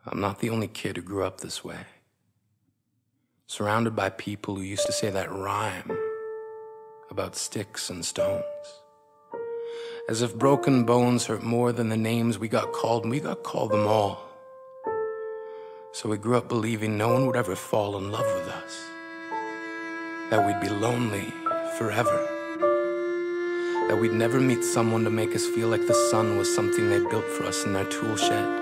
I'm not the only kid who grew up this way. Surrounded by people who used to say that rhyme about sticks and stones. As if broken bones hurt more than the names we got called, and we got called them all. So we grew up believing no one would ever fall in love with us. That we'd be lonely forever. That we'd never meet someone to make us feel like the sun was something they built for us in their tool shed.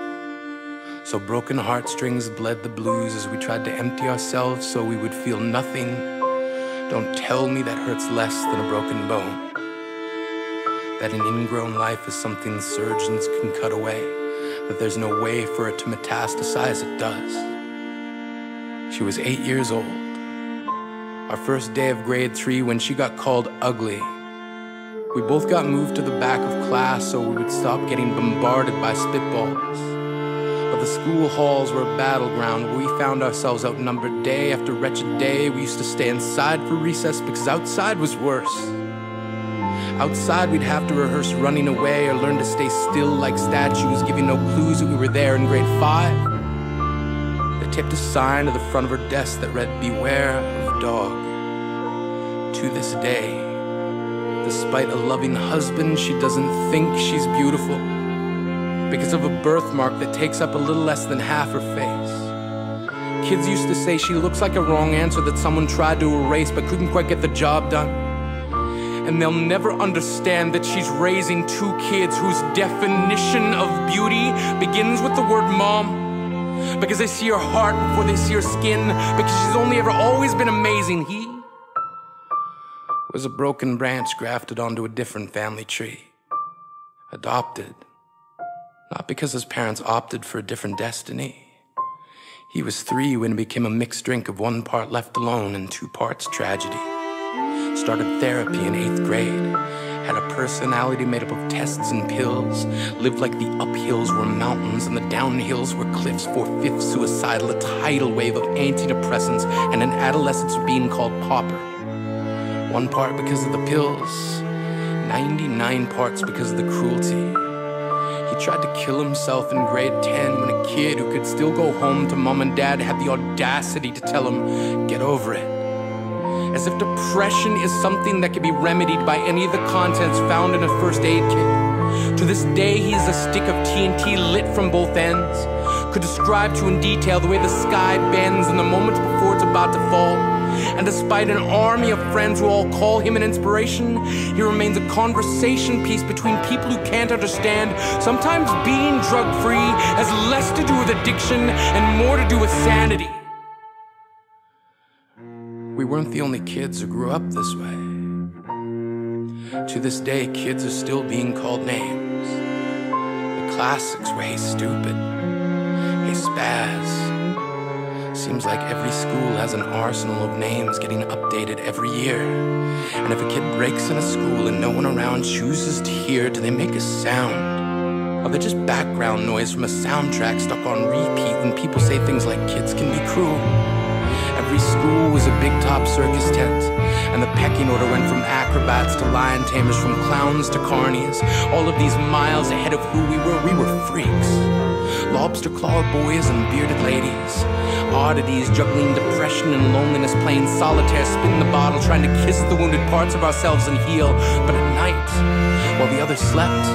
So broken heartstrings bled the blues as we tried to empty ourselves so we would feel nothing. Don't tell me that hurts less than a broken bone. That an ingrown life is something surgeons can cut away. That there's no way for it to metastasize, it does. She was 8 years old. Our first day of grade 3 when she got called ugly. We both got moved to the back of class so we would stop getting bombarded by spitballs. But the school halls were a battleground where we found ourselves outnumbered day after wretched day. We used to stay inside for recess because outside was worse. Outside we'd have to rehearse running away or learn to stay still like statues, giving no clues that we were there in grade 5. They tipped a sign to the front of her desk that read, "Beware of dog." To this day, despite a loving husband, she doesn't think she's beautiful. Because of a birthmark that takes up a little less than half her face. Kids used to say she looks like a wrong answer that someone tried to erase but couldn't quite get the job done. And they'll never understand that she's raising 2 kids whose definition of beauty begins with the word mom. Because they see her heart before they see her skin. Because she's only ever always been amazing. He was a broken branch grafted onto a different family tree. Adopted. Not because his parents opted for a different destiny. He was 3 when it became a mixed drink of 1 part left alone and 2 parts tragedy. Started therapy in 8th grade. Had a personality made up of tests and pills. Lived like the uphills were mountains and the downhills were cliffs. 4/5 suicidal, a tidal wave of antidepressants, and an adolescence being called pauper. 1 part because of the pills, 99 parts because of the cruelty. He tried to kill himself in grade 10 when a kid who could still go home to mom and dad had the audacity to tell him, "Get over it." As if depression is something that can be remedied by any of the contents found in a first aid kit. To this day, he's a stick of TNT lit from both ends. Could describe to you in detail the way the sky bends in the moments before it's about to fall. And despite an army of friends who all call him an inspiration, he remains a conversation piece between people who can't understand. Sometimes being drug-free has less to do with addiction and more to do with sanity. We weren't the only kids who grew up this way. To this day, kids are still being called names. The classics were "Hey Stupid," "Hey Spaz." Seems like every school has an arsenal of names getting updated every year. And if a kid breaks in a school and no one around chooses to hear, do they make a sound? Or they just background noise from a soundtrack stuck on repeat when people say things like kids can be cruel? Every school was a big top circus tent, and the pecking order went from acrobats to lion tamers, from clowns to carnies. All of these miles ahead of who we were freaks. Lobster claw boys and bearded ladies. Oddities juggling depression and loneliness, playing solitaire, spin the bottle, trying to kiss the wounded parts of ourselves and heal. But at night, while the others slept,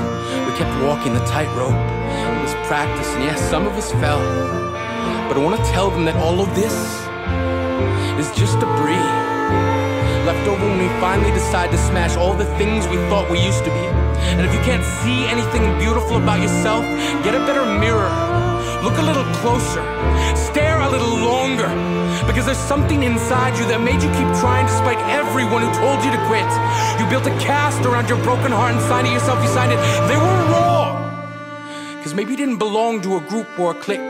we kept walking the tightrope. It was practice, and yes, some of us fell. But I want to tell them that all of this is just debris left over when we finally decide to smash all the things we thought we used to be. And if you can't see anything beautiful about yourself, get a better mirror. Look a little closer. Stare a little longer. Because there's something inside you that made you keep trying despite everyone who told you to quit. You built a cast around your broken heart and signed it yourself. You signed it. They were wrong. Because maybe you didn't belong to a group or a clique.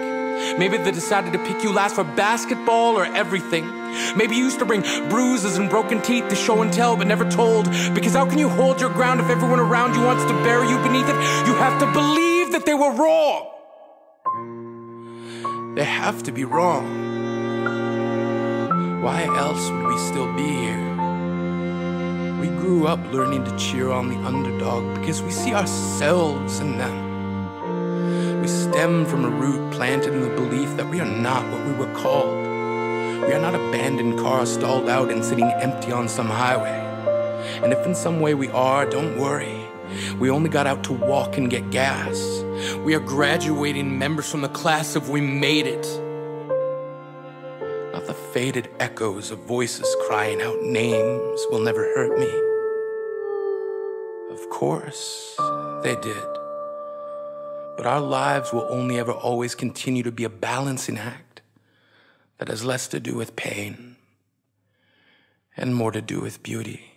Maybe they decided to pick you last for basketball or everything. Maybe you used to bring bruises and broken teeth to show and tell but never told. Because how can you hold your ground if everyone around you wants to bury you beneath it? You have to believe that they were wrong. They have to be wrong. Why else would we still be here? We grew up learning to cheer on the underdog because we see ourselves in them. We stem from a root planted in the belief that we are not what we were called. We are not abandoned cars stalled out and sitting empty on some highway. And if in some way we are, don't worry. We only got out to walk and get gas. We are graduating members from the class of We Made It. Not the faded echoes of voices crying out names will never hurt me. Of course, they did. But our lives will only ever always continue to be a balancing act that has less to do with pain and more to do with beauty.